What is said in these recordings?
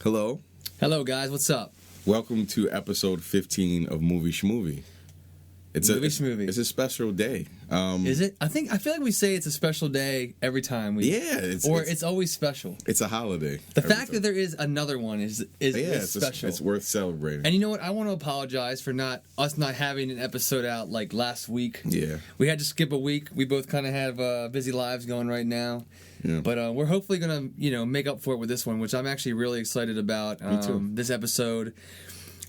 Hello. Hello, guys. What's up? Welcome to episode 15 of Schmovie. Schmovie. It's a special day. Is it? I feel like we say it's a special day every time we. Yeah, it's always special. It's a holiday. The fact that there is another one is special. It's worth celebrating. And you know what? I want to apologize for not having an episode out like last week. Yeah, we had to skip a week. We both kind of have busy lives going right now. Yeah. But we're hopefully gonna make up for it with this one, which I'm actually really excited about. Me too. This episode.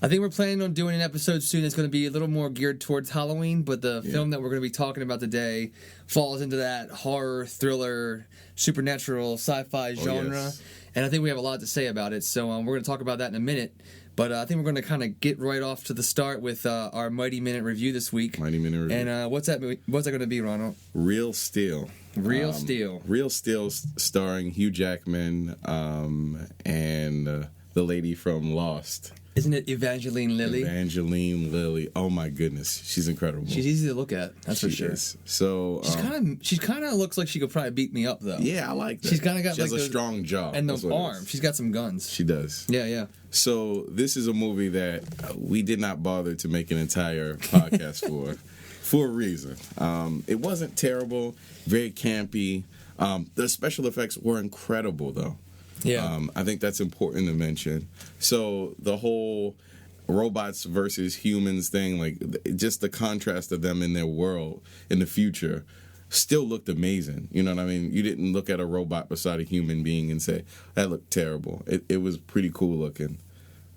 I think we're planning on doing an episode soon that's going to be a little more geared towards Halloween, but the film that we're going to be talking about today falls into that horror, thriller, supernatural, sci-fi genre, yes. And I think we have a lot to say about it, so we're going to talk about that in a minute. But I think we're going to kind of get right off to the start with our Mighty Minute review this week. Mighty Minute review. And what's that going to be, Ronald? Real Steel. Real Steel. Real Steel starring Hugh Jackman and the lady from Lost. Isn't it Evangeline Lilly? Evangeline Lilly. Oh my goodness, she's incredible. She's easy to look at. That's for sure. Is. So she kind of looks like she could probably beat me up though. Yeah, I like that. She's kind of got she has a strong jaw and the arm. She's got some guns. She does. Yeah. So this is a movie that we did not bother to make an entire podcast for a reason. It wasn't terrible. Very campy. The special effects were incredible though. Yeah. I think that's important to mention. So the whole robots versus humans thing, like just the contrast of them in their world in the future still looked amazing. You know what I mean? You didn't look at a robot beside a human being and say, that looked terrible. It was pretty cool looking.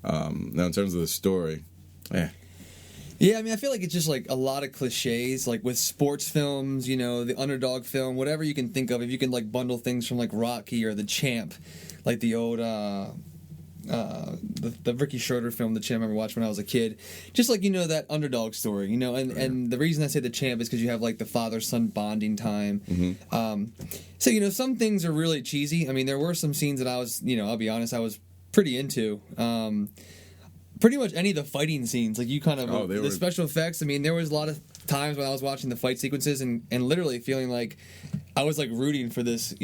Now in terms of the story, Yeah, I mean, I feel like it's just like a lot of cliches, like with sports films, the underdog film, whatever you can think of. If you can like bundle things from like Rocky or The Champ, like the old the Ricky Schroeder film, The Champ, I remember watching when I was a kid. Just like that underdog story, and the reason I say The Champ is because you have like the father-son bonding time. Mm-hmm. So some things are really cheesy. I mean, there were some scenes that I was, I'll be honest, I was pretty into. Pretty much any of the fighting scenes, like you kind of the special effects. I mean, there was a lot of times when I was watching the fight sequences and literally feeling like I was like rooting for this,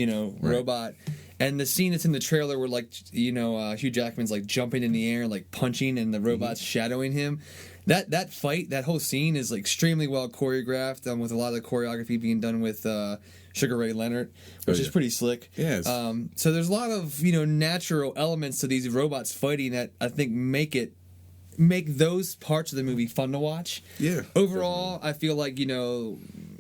robot. And the scene that's in the trailer where like Hugh Jackman's like jumping in the air, like punching, and the robot's shadowing him. That fight, that whole scene is like extremely well choreographed, with a lot of the choreography being done with Sugar Ray Leonard, which is pretty slick. Yes. So there's a lot of natural elements to these robots fighting that I think make those parts of the movie fun to watch. Yeah. Overall, definitely. I feel like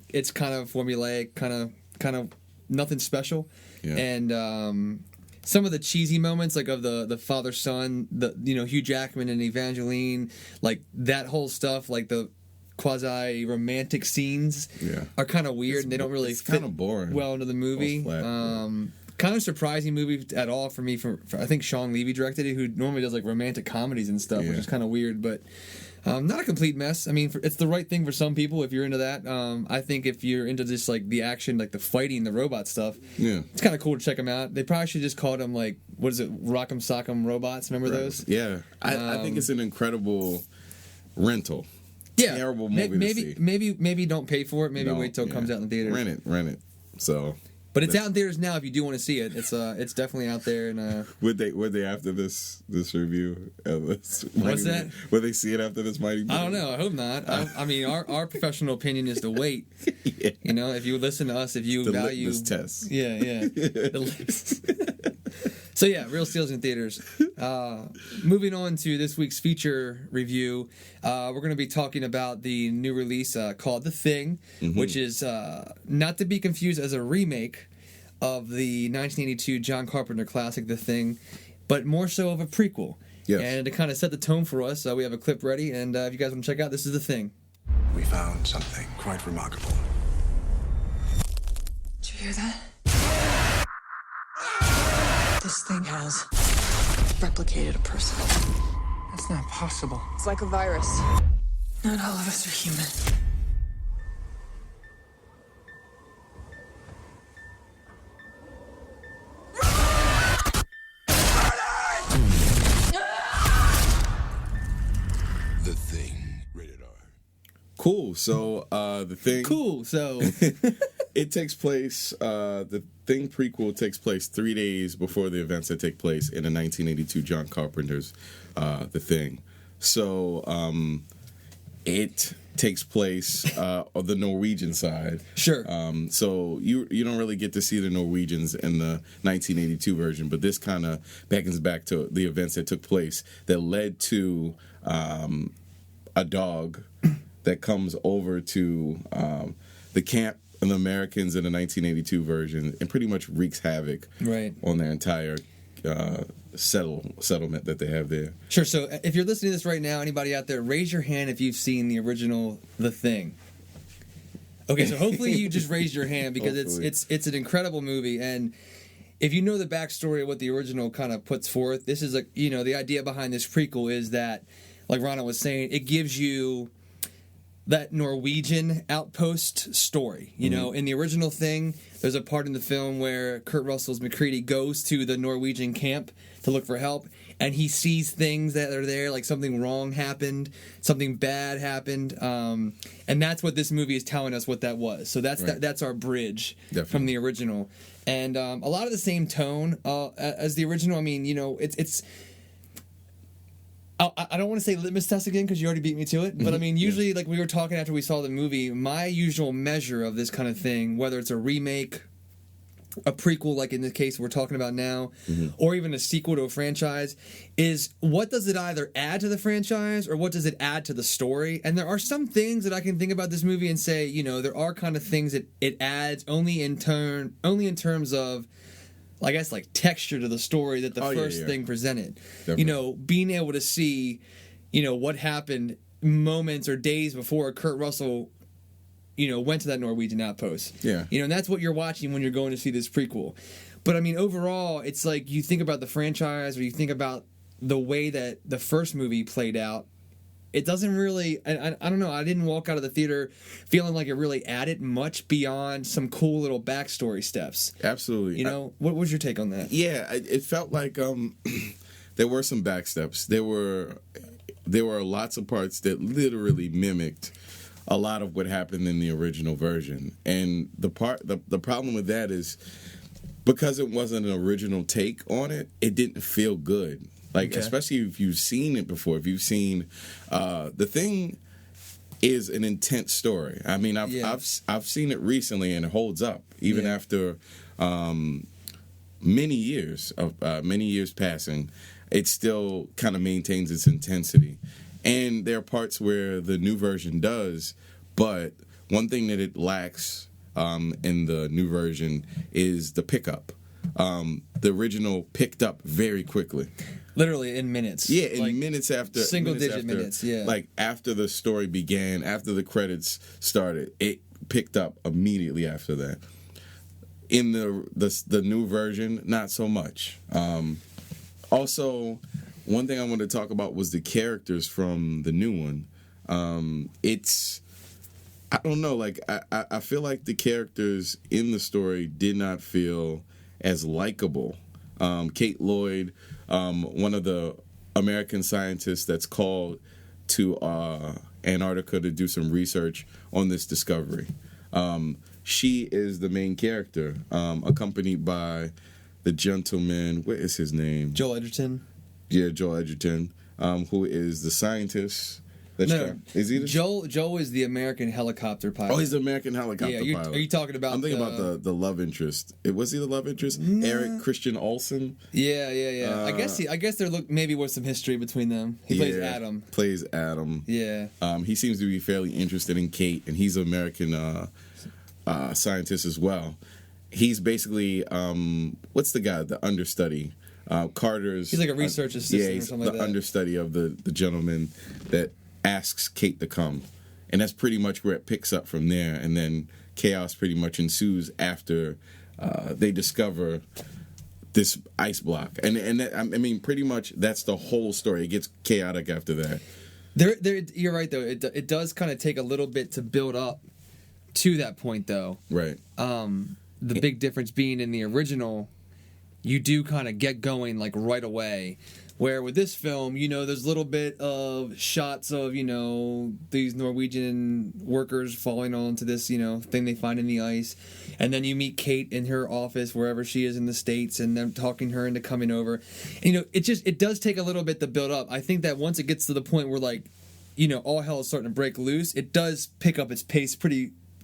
it's kind of formulaic, kind of nothing special. Yeah. And some of the cheesy moments, like of the father son, Hugh Jackman and Evangeline, like that whole stuff, like the quasi romantic scenes, are kind of weird and they don't really fit kind of boring well into the movie. Kind of surprising movie at all for me. For I think Sean Levy directed it, who normally does like romantic comedies and stuff, which is kind of weird, but not a complete mess. I mean, it's the right thing for some people if you're into that. I think if you're into just like the action, like the fighting, the robot stuff, it's kind of cool to check them out. They probably should just call them like, what is it, Rock'em Sock'em Robots? Remember those? Yeah, I think it's an incredible rental. Yeah, terrible movie to see. Maybe don't pay for it. Maybe wait till it comes out in the theaters. Rent it. So. But it's out in theaters now if you do want to see it. It's definitely out there. And would they after this review? What's that? Would they see it after this Mighty Minute? I don't know. I hope not. I mean, our professional opinion is to wait. Yeah. If you listen to us, if you value this test. Yeah. So yeah, Real Steel's in theaters. Moving on to this week's feature review, we're going to be talking about the new release called The Thing, which is not to be confused as a remake of the 1982 John Carpenter classic The Thing, but more so of a prequel. Yes. And to kind of set the tone for us, we have a clip ready, and if you guys want to check out, this is The Thing. We found something quite remarkable. Did you hear that? This thing has replicated a person. That's not possible. It's like a virus. Not all of us are human. The Thing, rated R. Cool. So The Thing. Cool. So It takes place. The Thing prequel takes place 3 days before the events that take place in the 1982 John Carpenter's The Thing. So it takes place on the Norwegian side. Sure. So you don't really get to see the Norwegians in the 1982 version, but this kind of beckons back to the events that took place that led to a dog that comes over to the camp of the Americans in the 1982 version and pretty much wreaks havoc on their entire settlement that they have there. Sure. So if you're listening to this right now, anybody out there, raise your hand if you've seen the original The Thing. Okay, so hopefully you just raised your hand because it's an incredible movie, and if you know the backstory of what the original kind of puts forth, this is the idea behind this prequel is that, like Ronald was saying, it gives you that Norwegian outpost story. You know, in the original Thing, there's a part in the film where Kurt Russell's McCready goes to the Norwegian camp to look for help, and he sees things that are there, like something wrong happened, something bad happened, and that's what this movie is telling us what that was. So that's our bridge from the original, and a lot of the same tone as the original. I mean, it's. I don't want to say litmus test again because you already beat me to it, but I mean, usually, like we were talking after we saw the movie, my usual measure of this kind of thing, whether it's a remake, a prequel, like in the case we're talking about now, or even a sequel to a franchise, is what does it either add to the franchise or what does it add to the story? And there are some things that I can think about this movie and say, there are kind of things that it adds only in terms of, I guess, like texture to the story that the first thing presented. Definitely. Being able to see, what happened moments or days before Kurt Russell, went to that Norwegian outpost. Yeah. And that's what you're watching when you're going to see this prequel. But I mean, overall, it's like you think about the franchise or you think about the way that the first movie played out. It doesn't really, I don't know, I didn't walk out of the theater feeling like it really added much beyond some cool little backstory steps. Absolutely. What was your take on that? Yeah, it felt like there were some backsteps. There were lots of parts that literally mimicked a lot of what happened in the original version. And the problem with that is because it wasn't an original take on it, it didn't feel good. Like, especially if you've seen it before, if you've seen The Thing is an intense story. I mean, I've seen it recently and it holds up even after many years passing. It still kind of maintains its intensity, and there are parts where the new version does. But one thing that it lacks in the new version is the pickup. The original picked up very quickly. Literally in minutes. Yeah, in minutes after. Single-digit minutes, yeah. Like, after the story began, after the credits started, it picked up immediately after that. In the new version, not so much. Also, one thing I wanted to talk about was the characters from the new one. I don't know, like, I feel like the characters in the story did not feel as likable. Kate Lloyd, one of the American scientists that's called to Antarctica to do some research on this discovery. She is the main character, accompanied by the gentleman, what is his name? Joel Edgerton. Yeah, Joel Edgerton, who is the scientist. Is he Joel is the American helicopter pilot. Oh, he's the American helicopter pilot. Are you talking about? I'm thinking about the love interest. Was he the love interest? Eric Christian Olsen. Yeah. I guess there maybe was some history between them. He plays Adam. Yeah. He seems to be fairly interested in Kate, and he's an American scientist as well. He's basically what's the guy? The understudy. Carter's. He's like a research assistant or something like that. The understudy of the gentleman that asks Kate to come, and that's pretty much where it picks up from there, and then chaos pretty much ensues after they discover this ice block, and that, I mean, pretty much that's the whole story. It gets chaotic after that. You're right though. It does kind of take a little bit to build up to that point though. Right. The big difference being in the original, you do kind of get going like right away Where with this film, there's a little bit of shots of, these Norwegian workers falling onto this, thing they find in the ice. And then you meet Kate in her office, wherever she is in the States, and them talking her into coming over. And, it does take a little bit to build up. I think that once it gets to the point where, like, all hell is starting to break loose, it does pick up its pace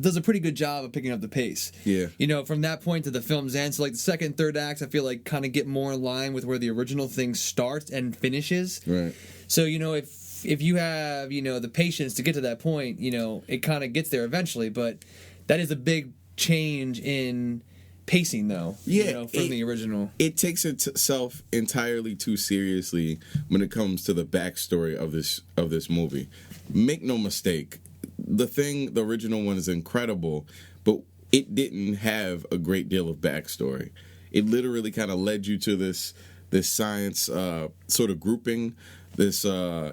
does a pretty good job of picking up the pace. Yeah. From that point to the film's end. So, like, the second and third acts, I feel like kind of get more in line with where the original thing starts and finishes. Right. So, if you have, the patience to get to that point, it kind of gets there eventually. But that is a big change in pacing, though. Yeah. From the original. It takes itself entirely too seriously when it comes to the backstory of this movie. Make no mistake. The original one is incredible, but it didn't have a great deal of backstory. It literally kind of led you to this science sort of grouping, this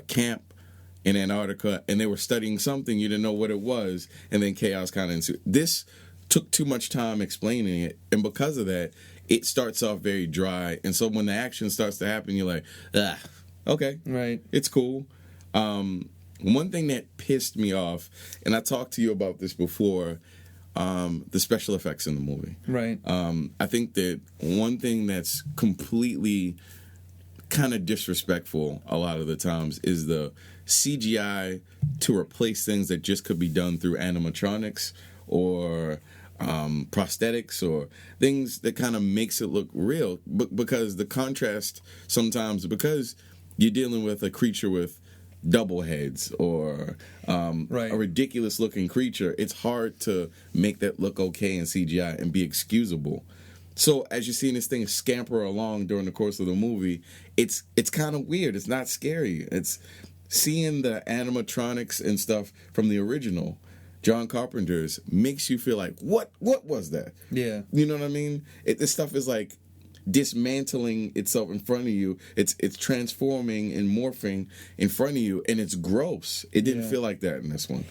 camp in Antarctica, and they were studying something, you didn't know what it was, and then chaos kind of ensued. This took too much time explaining it, and because of that, it starts off very dry, and so when the action starts to happen, you're like, okay, right, it's cool. One thing that pissed me off, and I talked to you about this before, the special effects in the movie. Right. I think that one thing that's completely kind of disrespectful a lot of the times is the CGI to replace things that just could be done through animatronics or prosthetics or things that kind of makes it look real. Because the contrast sometimes, because you're dealing with a creature with double heads or a ridiculous looking creature, it's hard to make that look okay in CGI and be excusable. So as you're seeing this thing scamper along during the course of the movie, it's kind of weird. It's not scary. It's seeing the animatronics and stuff from the original John Carpenter's makes you feel like, what was that? Yeah. You know what I mean? This stuff is like dismantling itself in front of you. It's transforming and morphing in front of you, and it's gross. It didn't feel like that in this one.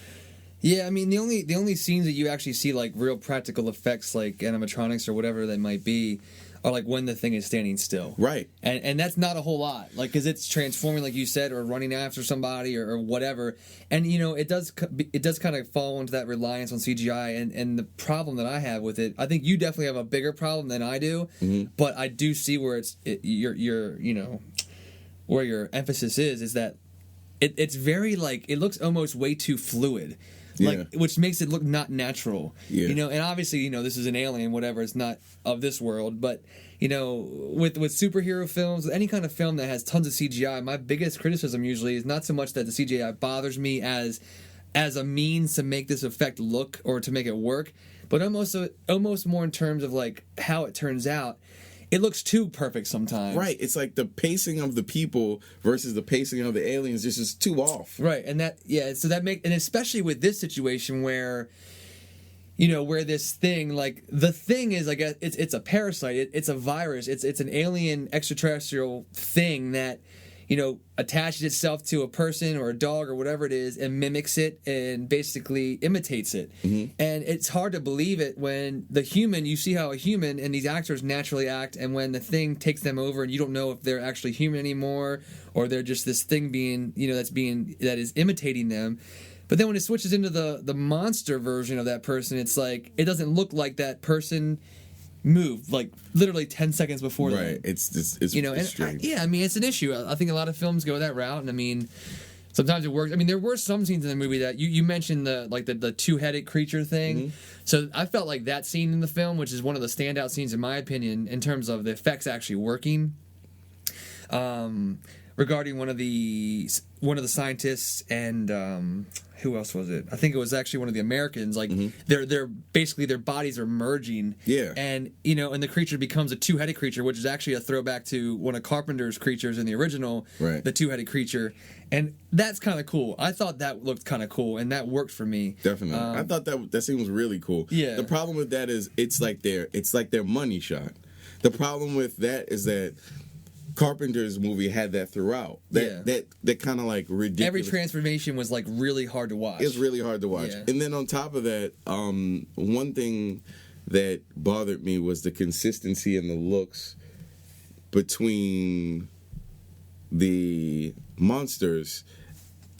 Yeah, I mean, the only scenes that you actually see, like, real practical effects, like animatronics or whatever they might be, are like when the thing is standing still. Right. And that's not a whole lot, like, because it's transforming, like you said, or running after somebody or whatever. And it does kind of fall into that reliance on CGI. And the problem that I have with it, I think you definitely have a bigger problem than I do. Mm-hmm. But I do see where where your emphasis is that it's very, like, it looks almost way too fluid. Like, which makes it look not natural. Yeah. And obviously, this is an alien, whatever, it's not of this world, but with superhero films, any kind of film that has tons of CGI, my biggest criticism usually is not so much that the CGI bothers me as a means to make this effect look or to make it work, but almost more in terms of, like, how it turns out. It looks too perfect sometimes. Right. It's like the pacing of the people versus the pacing of the aliens just is too off. Right. And and especially with this situation where, where this thing, like, the thing is, like, it's a parasite. It's a virus. It's an alien extraterrestrial thing that, attaches itself to a person or a dog or whatever it is and mimics it and basically imitates it. Mm-hmm. And it's hard to believe it when you see how a human and these actors naturally act, and when the thing takes them over and you don't know if they're actually human anymore or they're just this thing being, that is imitating them. But then when it switches into the monster version of that person, it's like, it doesn't look like that person moved, like, literally 10 seconds before that. Right. It's strange. I mean, it's an issue. I think a lot of films go that route, and I mean, sometimes it works. I mean, there were some scenes in the movie that you mentioned the two-headed creature thing. Mm-hmm. So I felt like that scene in the film, which is one of the standout scenes in my opinion in terms of the effects actually working. Regarding one of the scientists and who else was it? I think it was actually one of the Americans. Like, mm-hmm. they're basically, their bodies are merging. Yeah. And and the creature becomes a two-headed creature, which is actually a throwback to one of Carpenter's creatures in the original, right. The two-headed creature. And that's kind of cool. I thought that looked kind of cool, and that worked for me. Definitely. I thought that scene was really cool. Yeah. The problem with that is it's like their money shot. The problem with that is that Carpenter's movie had that throughout. That kind of, like, ridiculous. Every transformation was, like, really hard to watch. It's really hard to watch. Yeah. And then on top of that, one thing that bothered me was the consistency in the looks between the monsters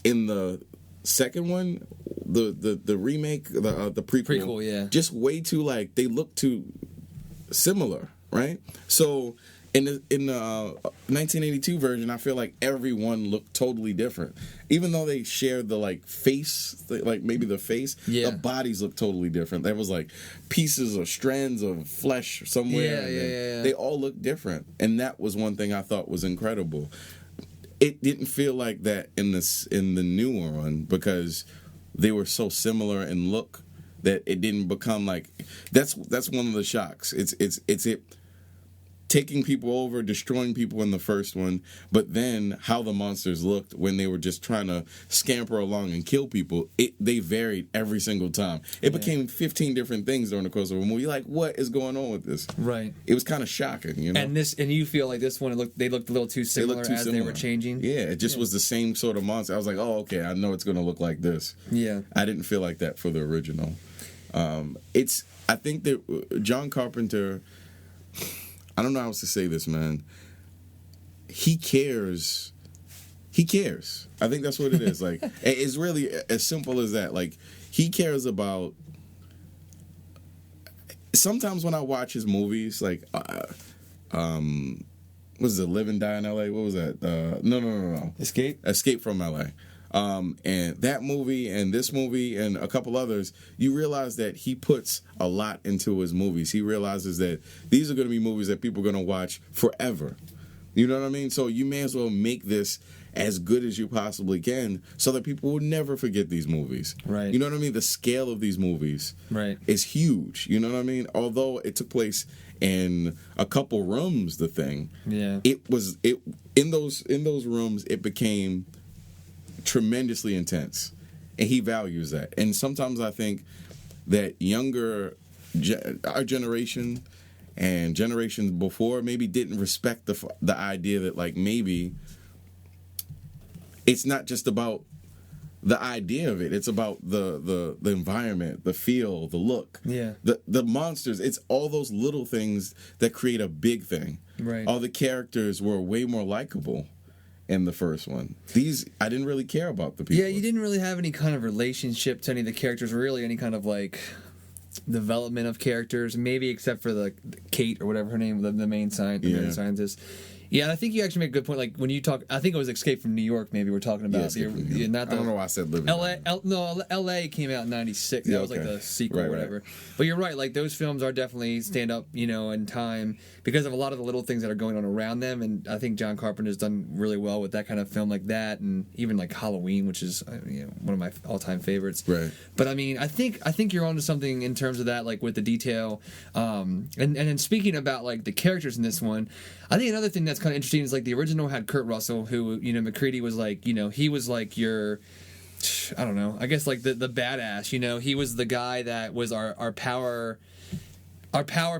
in the second one, the remake, the prequel, yeah, just way too like they look too similar, right? So in the 1982 version, I feel like everyone looked totally different, even though they shared the like face, like maybe the face, the bodies look totally different. There was like pieces or strands of flesh somewhere. Yeah. They all look different, and that was one thing I thought was incredible. It didn't feel like that in the newer one because they were so similar in look that it didn't become like that's one of the shocks. It's it taking people over, destroying people in the first one, but then how the monsters looked when they were just trying to scamper along and kill people, they varied every single time. It became 15 different things during the course of a movie. Like, what is going on with this? Right. It was kind of shocking, you know. And you feel like this one they looked a little too similar they were changing. Yeah, it just was the same sort of monster. I was like, oh, okay, I know it's going to look like this. Yeah. I didn't feel like that for the original. I think that John Carpenter, I don't know how else to say this, man. He cares. I think that's what it is. Like, it's really as simple as that. Like, he cares about. Sometimes when I watch his movies, like, what was it, Live and Die in L.A.? What was that? No. Escape from L.A. And that movie and this movie and a couple others, you realize that he puts a lot into his movies. He realizes that these are going to be movies that people are going to watch forever. You know what I mean? So you may as well make this as good as you possibly can so that people will never forget these movies. Right. You know what I mean? The scale of these movies is huge. You know what I mean? Although it took place in a couple rooms, the thing. Yeah. It in those rooms it became tremendously intense, and he values that. And sometimes I think that our generation and generations before maybe didn't respect the idea that like maybe it's not just about the idea of it, it's about the environment, the feel, the look, the monsters. It's all those little things that create a big thing. Right. All the characters were way more likable in the first one. These, I didn't really care about the people. Yeah, you didn't really have any kind of relationship to any of the characters, really any kind of like development of characters, maybe except for the Kate or whatever her name, the main scientist. Yeah, and I think you actually make a good point. Like when you talk, I think it was Escape from New York. Maybe we're talking about. I don't know why I said Living. L.A. came out in '96. That was like the sequel or whatever. Right. But you're right. Like those films are definitely stand up, in time because of a lot of the little things that are going on around them. And I think John Carpenter's done really well with that kind of film like that, and even like Halloween, which is one of my all-time favorites. Right. But I mean, I think you're onto something in terms of that, like with the detail. And then speaking about like the characters in this one, I think another thing that's kind of interesting is like the original had Kurt Russell, who McCready was like, he was like your, I don't know, I guess like the badass. He was the guy that was our power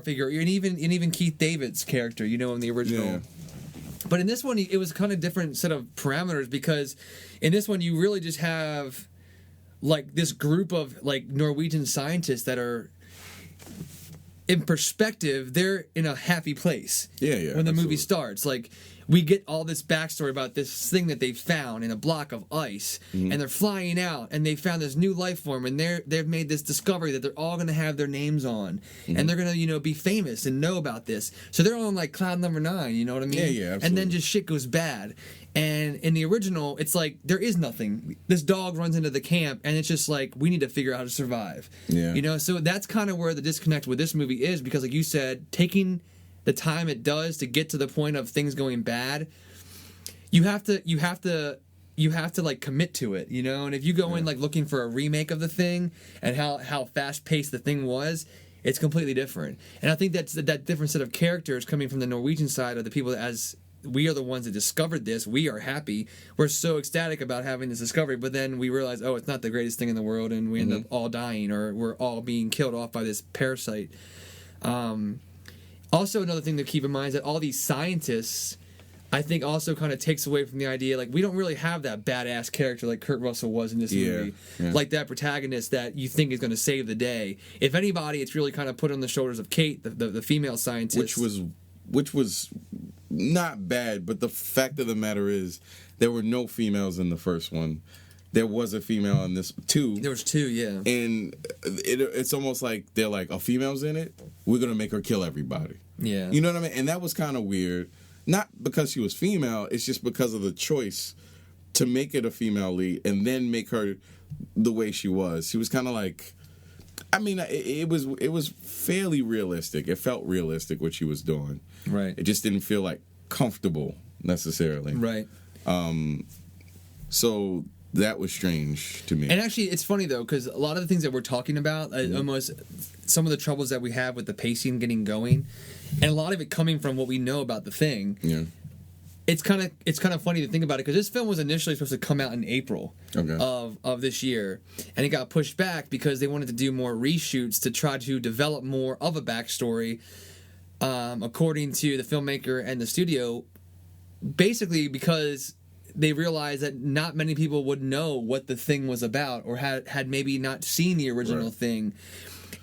figure, and even Keith David's character, in the original. Yeah. But in this one, it was kind of different set of parameters, because in this one you really just have like this group of like Norwegian scientists that are, in perspective, they're in a happy place. Yeah. When the movie starts, like we get all this backstory about this thing that they found in a block of ice, and they're flying out, and they found this new life form, and they've made this discovery that they're all going to have their names on, and they're going to be famous and know about this. So they're on like cloud number 9. You know what I mean? Yeah, absolutely. And then just shit goes bad. And in the original, it's like there is nothing. This dog runs into the camp, and it's just like we need to figure out how to survive. Yeah. So that's kind of where the disconnect with this movie is, because like you said, taking the time it does to get to the point of things going bad, you have to like commit to it, And if you go in like looking for a remake of the thing and how fast paced the thing was, it's completely different. And I think that's that different set of characters coming from the Norwegian side of the people that, as we are the ones that discovered this, we are happy. We're so ecstatic about having this discovery, but then we realize, it's not the greatest thing in the world, and we end up all dying, or we're all being killed off by this parasite. Also, another thing to keep in mind is that all these scientists, I think, also kind of takes away from the idea, like, we don't really have that badass character like Kurt Russell was in this movie. Yeah. Like that protagonist that you think is going to save the day. If anybody, it's really kind of put on the shoulders of Kate, the female scientist. Which was not bad, but the fact of the matter is there were no females in the first one. There was a female in this two. There was two, yeah. And it's almost like they're like, a female's in it, we're going to make her kill everybody. Yeah. You know what I mean? And that was kind of weird. Not because she was female, it's just because of the choice to make it a female lead and then make her the way she was. She was kind of like, I mean, it was fairly realistic. It felt realistic what she was doing. Right. It just didn't feel like comfortable necessarily. Right. So that was strange to me. And actually, it's funny though, because a lot of the things that we're talking about, almost some of the troubles that we have with the pacing getting going, and a lot of it coming from what we know about the thing. Yeah. It's kind of funny to think about it, because this film was initially supposed to come out in April of this year, and it got pushed back because they wanted to do more reshoots to try to develop more of a backstory. According to the filmmaker and the studio, basically because they realized that not many people would know what the thing was about, or had maybe not seen the original thing.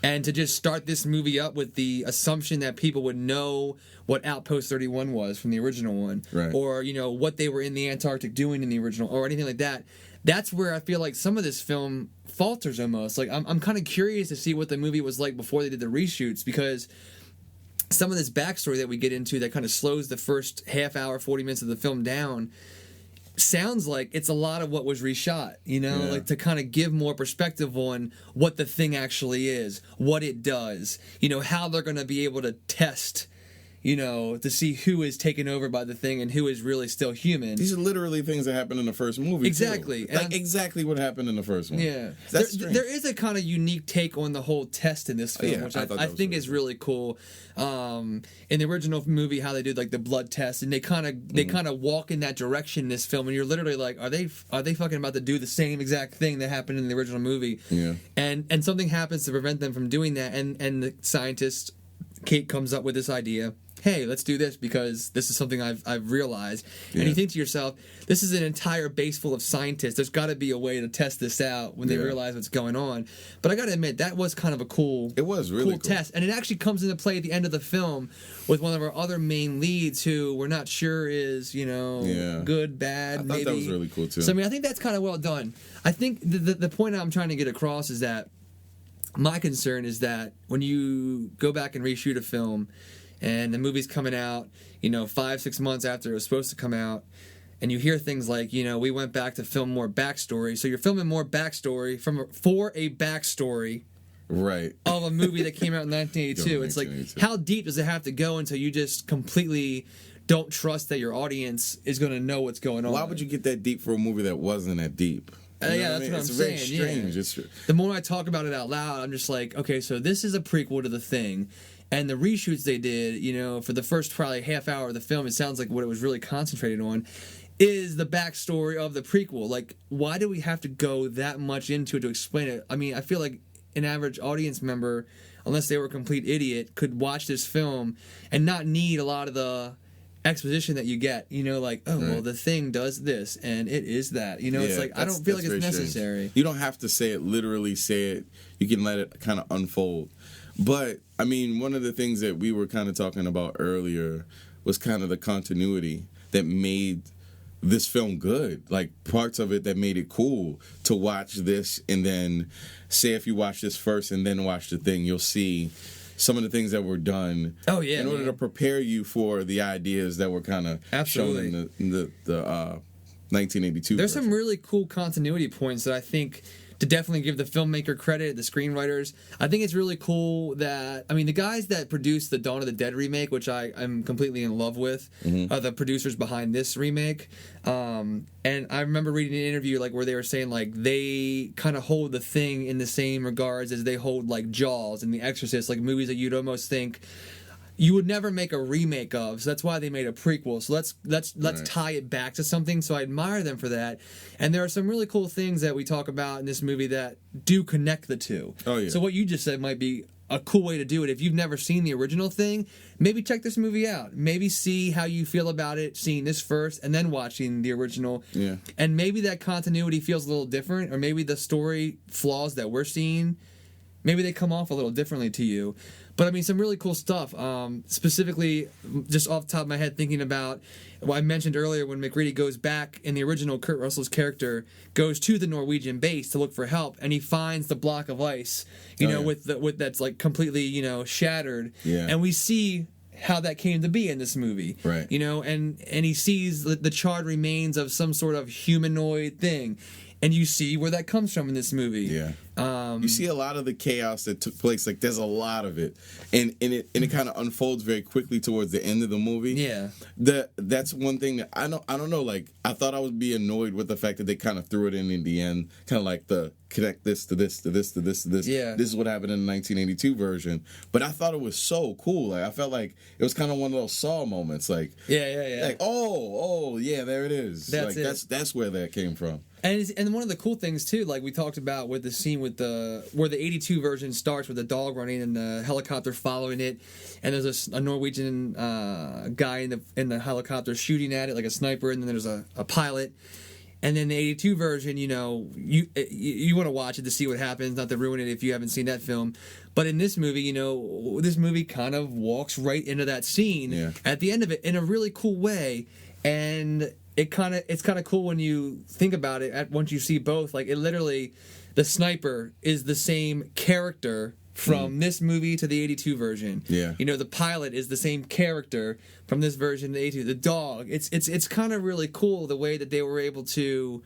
And to just start this movie up with the assumption that people would know what Outpost 31 was from the original one, or what they were in the Antarctic doing in the original, or anything like that. That's where I feel like some of this film falters almost. Like I'm kind of curious to see what the movie was like before they did the reshoots, because some of this backstory that we get into that kind of slows the first half hour, 40 minutes of the film down, sounds like it's a lot of what was reshot, like to kind of give more perspective on what the thing actually is, what it does, how they're going to be able to test, to see who is taken over by the thing and who is really still human. These are literally things that happened in the first movie. Exactly. Too. Like exactly what happened in the first one. Yeah. There is a kind of unique take on the whole test in this film, which I think is really cool. In the original movie, how they did like the blood test, and they kind of walk in that direction in this film, and you're literally like, are they fucking about to do the same exact thing that happened in the original movie? Yeah. And something happens to prevent them from doing that, and the scientist Kate comes up with this idea. Hey, let's do this because this is something I've realized. And you think to yourself, this is an entire base full of scientists. There's got to be a way to test this out when they realize what's going on. But I got to admit, that was kind of a cool test. And it actually comes into play at the end of the film with one of our other main leads who we're not sure is, good, bad, maybe. I thought that was really cool, too. So, I think that's kind of well done. I think the point I'm trying to get across is that my concern is that when you go back and reshoot a film, and the movie's coming out, 5-6 months after it was supposed to come out, and you hear things like, we went back to film more backstory. So you're filming more backstory for a backstory of a movie that came out in 1982. It's like, how deep does it have to go until you just completely don't trust that your audience is going to know what's going on? Why would you get that deep for a movie that wasn't that deep? That's what I'm saying. It's very strange. Yeah. The more I talk about it out loud, I'm just like, okay, so this is a prequel to the thing. And the reshoots they did, for the first probably half hour of the film, it sounds like what it was really concentrated on is the backstory of the prequel. Like, why do we have to go that much into it to explain it? I mean, I feel like an average audience member, unless they were a complete idiot, could watch this film and not need a lot of the exposition that you get. Well, the thing does this, and it is that. It's like, I don't feel like it's necessary. Strange. You don't have to say it, literally say it. You can let it kind of unfold. But, I mean, one of the things that we were kind of talking about earlier was kind of the continuity that made this film good. Like, parts of it that made it cool to watch this, and then, say if you watch this first and then watch the thing, you'll see some of the things that were done in order to prepare you for the ideas that were kind of shown in the 1982 There's version. Some really cool continuity points that I think, to definitely give the filmmaker credit, the screenwriters, I think it's really cool that, the guys that produced the Dawn of the Dead remake, which I'm completely in love with, are the producers behind this remake. And I remember reading an interview where they were saying they kind of hold the thing in the same regards as they hold Jaws and The Exorcist, movies that you'd almost think you would never make a remake of, so that's why they made a prequel. So let's tie it back to something. So I admire them for that. And there are some really cool things that we talk about in this movie that do connect the two. Oh yeah. So what you just said might be a cool way to do it. If you've never seen the original thing, maybe check this movie out. Maybe see how you feel about it, seeing this first and then watching the original. Yeah. And maybe that continuity feels a little different, or maybe the story flaws that we're seeing, maybe they come off a little differently to you. But I mean, some really cool stuff. Specifically, just off the top of my head, thinking about what I mentioned earlier when McReady goes back in the original Kurt Russell's character, goes to the Norwegian base to look for help, and he finds the block of ice, with that's like completely, shattered. Yeah. And we see how that came to be in this movie. Right. And he sees the charred remains of some sort of humanoid thing. And you see where that comes from in this movie. Yeah. You see a lot of the chaos that took place. Like, there's a lot of it, and it kind of unfolds very quickly towards the end of the movie. Yeah. That's one thing that I don't know. Like, I thought I would be annoyed with the fact that they kind of threw it in the end, kind of like the connect this to this to this to this to this. Yeah. This is what happened in the 1982 version. But I thought it was so cool. Like, I felt like it was kind of one of those Saw moments. Like, yeah. Like, oh, yeah, there it is. That's where that came from. And one of the cool things too, like we talked about with the scene with where the 82 version starts with the dog running and the helicopter following it, and there's a Norwegian guy in the helicopter shooting at it like a sniper, and then there's a pilot. And then the 82 version, you want to watch it to see what happens, not to ruin it if you haven't seen that film. But in this movie, this movie kind of walks right into that scene at the end of it in a really cool way, and it's kind of cool when you think about it. Once you see both, like, it literally, the sniper is the same character from this movie to the 82 version. Yeah. The pilot is the same character from this version to the 82. The dog. It's kind of really cool the way that they were able to,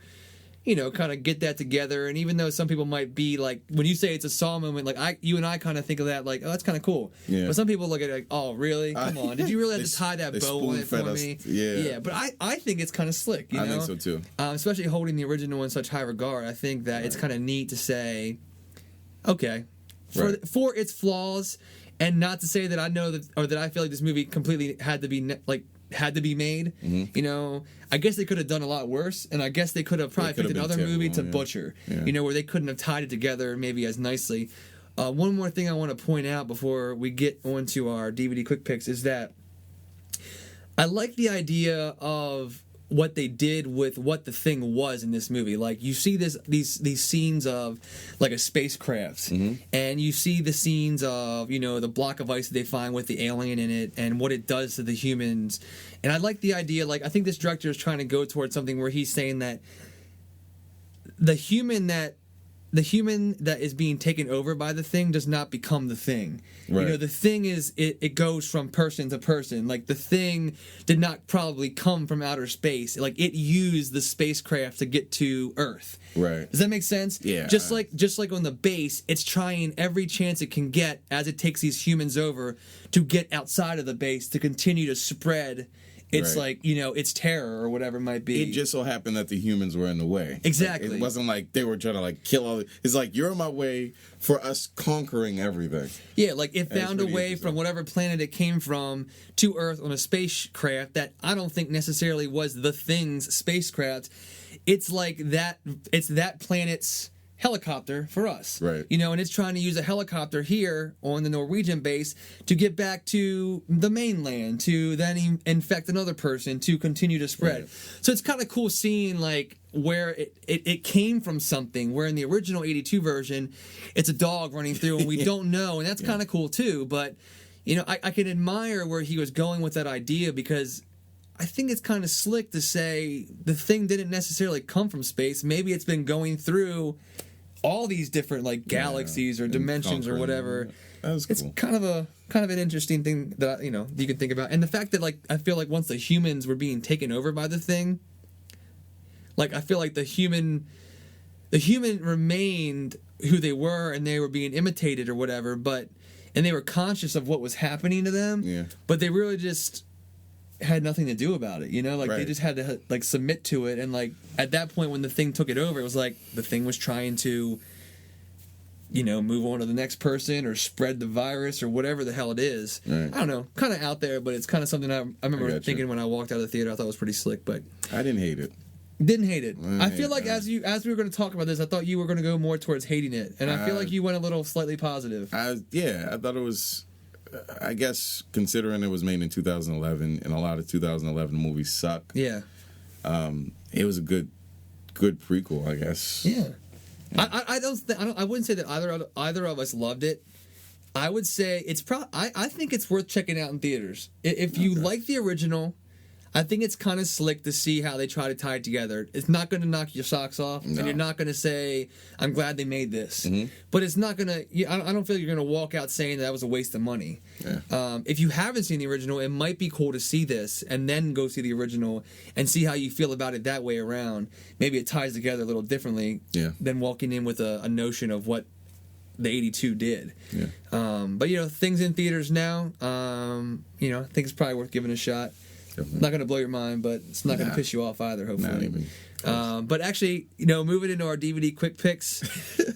kind of get that together. And even though some people might be like, when you say it's a Saw moment, like you and I kind of think of that like, oh, that's kind of cool. Yeah. But some people look at it like, oh, really? Come on. Did you really have to tie that bow on it for me? Yeah. Yeah. But I think it's kind of slick, I think so too. Especially holding the original in such high regard. I think that it's kind of neat to say, okay, for its flaws, and not to say that I know that, or that I feel like this movie completely had to be made. Mm-hmm. I guess they could have done a lot worse, and I guess they could have probably picked another movie to butcher. Yeah. Where they couldn't have tied it together maybe as nicely. One more thing I want to point out before we get onto our DVD quick picks is that I like the idea of what they did with what the thing was in this movie. Like, you see these scenes of like a spacecraft, and you see the scenes of the block of ice that they find with the alien in it and what it does to the humans. And I like the idea, like, I think this director is trying to go towards something where he's saying that the human that is being taken over by the thing does not become the thing. Right. The thing is, it goes from person to person. Like, the thing did not probably come from outer space. Like, it used the spacecraft to get to Earth. Right. Does that make sense? Yeah. Just like on the base, it's trying every chance it can get as it takes these humans over to get outside of the base to continue to spread. It's like, it's terror or whatever it might be. It just so happened that the humans were in the way. Exactly. Like, it wasn't like they were trying to like kill all. It's like, you're in my way for us conquering everything. Yeah, like it found a way from whatever planet it came from to Earth on a spacecraft that I don't think necessarily was the thing's spacecraft. It's like that. It's that planet's helicopter for us, right? And it's trying to use a helicopter here on the Norwegian base to get back to the mainland, to then infect another person, to continue to spread. Right. So it's kind of cool seeing like where it came from something, where in the original 82 version it's a dog running through and we don't know, and that's kind of cool too. But I can admire where he was going with that idea, because I think it's kind of slick to say the thing didn't necessarily come from space. Maybe it's been going through all these different like galaxies or dimensions or whatever. That's cool. It's kind of an interesting thing that you can think about, and the fact that like I feel like once the humans were being taken over by the thing, like I feel like the human remained who they were and they were being imitated or whatever, and they were conscious of what was happening to them, but they really just had nothing to do about it, they just had to like submit to it. And like at that point when the thing took it over, it was like the thing was trying to move on to the next person or spread the virus or whatever the hell it is. I don't know, kind of out there, but it's kind of something I remember thinking when I walked out of the theater. I thought it was pretty slick, but I didn't hate it. Didn't hate it. I feel like as we were going to talk about this, I thought you were going to go more towards hating it, and I feel like you went a little slightly positive. I thought it was, I guess, considering it was made in 2011 and a lot of 2011 movies suck. Yeah. It was a good prequel, I guess. Yeah. I wouldn't say that either of us loved it. I would say I think it's worth checking out in theaters. If you like the original, I think it's kind of slick to see how they try to tie it together. It's not going to knock your socks off, and you're not going to say, "I'm glad they made this." Mm-hmm. But it's not going to. I don't feel like you're going to walk out saying that was a waste of money. Yeah. If you haven't seen the original, it might be cool to see this and then go see the original and see how you feel about it that way around. Maybe it ties together a little differently than walking in with a notion of what the 82 did. Yeah. But things in theaters now. I think it's probably worth giving a shot. Definitely. Not going to blow your mind, but it's not going to piss you off either, hopefully. But actually, moving into our DVD quick picks,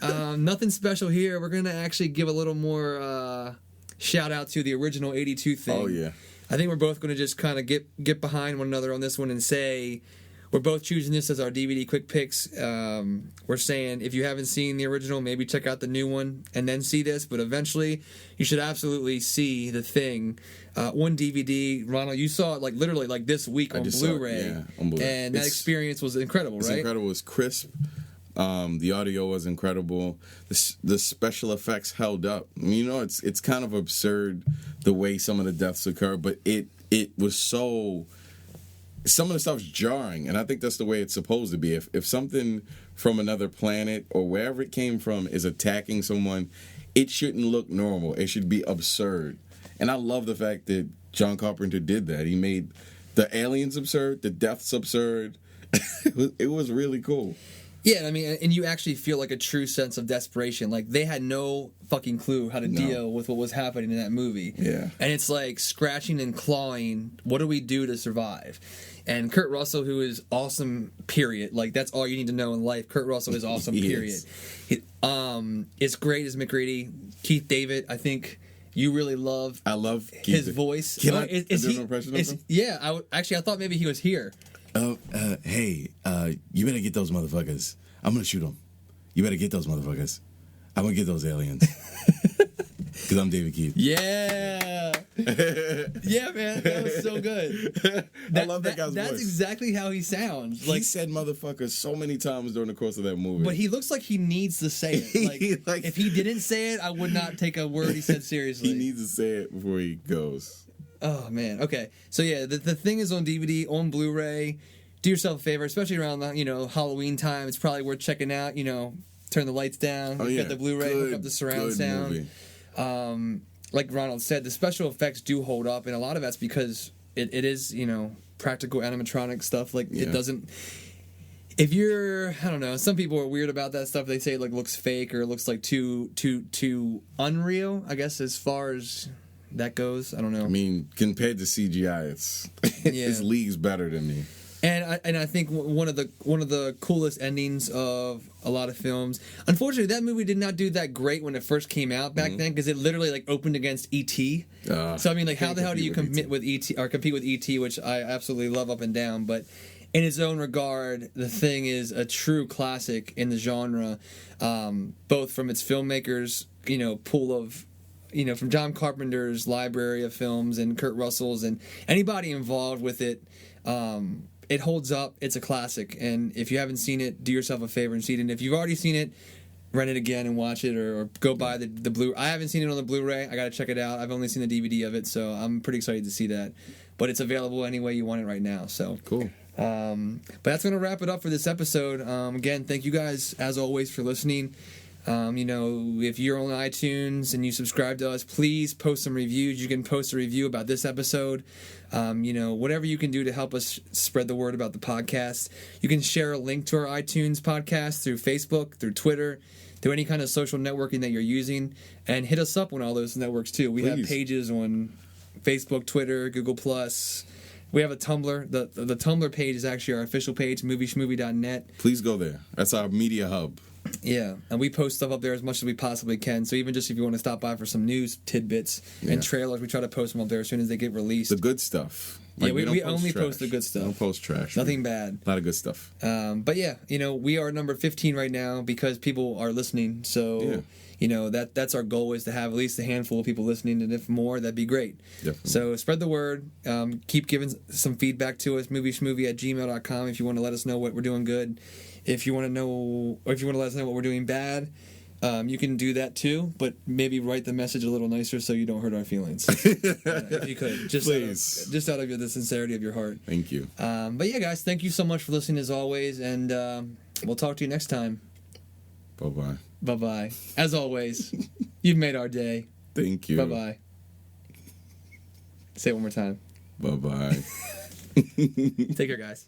nothing special here. We're going to actually give a little more shout out to the original 82 thing. Oh, yeah. I think we're both going to just kind of get behind one another on this one and say we're both choosing this as our DVD quick picks. We're saying if you haven't seen the original, maybe check out the new one and then see this. But eventually, you should absolutely see The Thing. One DVD, Ronald, you saw it literally this week on Blu-ray. On Blu-ray. And that experience was incredible, right? It's incredible. It was crisp. The audio was incredible. The special effects held up. It's kind of absurd the way some of the deaths occur, but it was so... Some of the stuff's jarring, and I think that's the way it's supposed to be. If something from another planet or wherever it came from is attacking someone, it shouldn't look normal. It should be absurd. And I love the fact that John Carpenter did that. He made the aliens absurd, the deaths absurd. It was really cool. Yeah, and you actually feel a true sense of desperation. They had no fucking clue how to deal with what was happening in that movie. Yeah. And it's scratching and clawing, what do we do to survive? And Kurt Russell, who is awesome, period. That's all you need to know in life. Kurt Russell is awesome, period. It's great as McGrady. Keith David, I think you really love. I love his voice. Can I do an impression of him? Yeah, I thought maybe he was here. Hey, you better get those motherfuckers. I'm gonna shoot them. You better get those motherfuckers. I'm gonna get those aliens. Because I'm David Keith. Yeah. Yeah, man. That was so good. I love that guy's voice. That's exactly how he sounds. He said motherfuckers so many times during the course of that movie. But he looks like he needs to say it. If he didn't say it, I would not take a word he said seriously. He needs to say it before he goes. Oh, man. Okay. So, yeah, the Thing is on DVD, on Blu-ray. Do yourself a favor, especially around Halloween time. It's probably worth checking out. Turn the lights down. Get the Blu-ray, hook up the surround sound. Like Ronald said, the special effects do hold up, and a lot of that's because it is, practical animatronic stuff. It doesn't... If you're, I don't know, some people are weird about that stuff. They say it looks fake or it looks too unreal, I guess, as far as that goes. I don't know. Compared to CGI, it's leagues better than me. And I think one of the coolest endings of a lot of films. Unfortunately, that movie did not do that great when it first came out back then, because it literally opened against E.T. So how the hell do you compete with E.T., which I absolutely love up and down, but in its own regard, The Thing is a true classic in the genre, both from its filmmakers, pool of. From John Carpenter's library of films and Kurt Russell's and anybody involved with it. It holds up. It's a classic. And if you haven't seen it, do yourself a favor and see it. And if you've already seen it, rent it again and watch it, or go buy the Blu-ray. I haven't seen it on the Blu-ray. I got to check it out. I've only seen the DVD of it, so I'm pretty excited to see that. But it's available any way you want it right now. So cool. But that's going to wrap it up for this episode. Again, thank you guys, as always, for listening. If you're on iTunes and you subscribe to us, please post some reviews. You can post a review about this episode. Whatever you can do to help us spread the word about the podcast. You can share a link to our iTunes podcast through Facebook, through Twitter, through any kind of social networking that you're using, and hit us up on all those networks too. We have pages on Facebook, Twitter, Google+. We have a Tumblr. The Tumblr page is actually our official page, movieschmovie.net. Please go there. That's our media hub. Yeah, and we post stuff up there as much as we possibly can. So even just if you want to stop by for some news tidbits and trailers, we try to post them up there as soon as they get released. The good stuff. Like, we only post the good stuff. We don't post trash. Nothing bad. A lot of good stuff. But yeah, we are number 15 right now because people are listening. So, that's our goal, is to have at least a handful of people listening, and if more, that'd be great. Definitely. So spread the word. Keep giving some feedback to us, movieschmovie@gmail.com, if you want to let us know what we're doing good. If you want to know, or if you want to let us know what we're doing bad, you can do that too, but maybe write the message a little nicer so you don't hurt our feelings. If you could, just out of the sincerity of your heart. Thank you. But yeah, guys, thank you so much for listening as always, and we'll talk to you next time. Bye-bye. Bye-bye. As always, you've made our day. Thank you. Bye-bye. Say it one more time. Bye-bye. Take care, guys.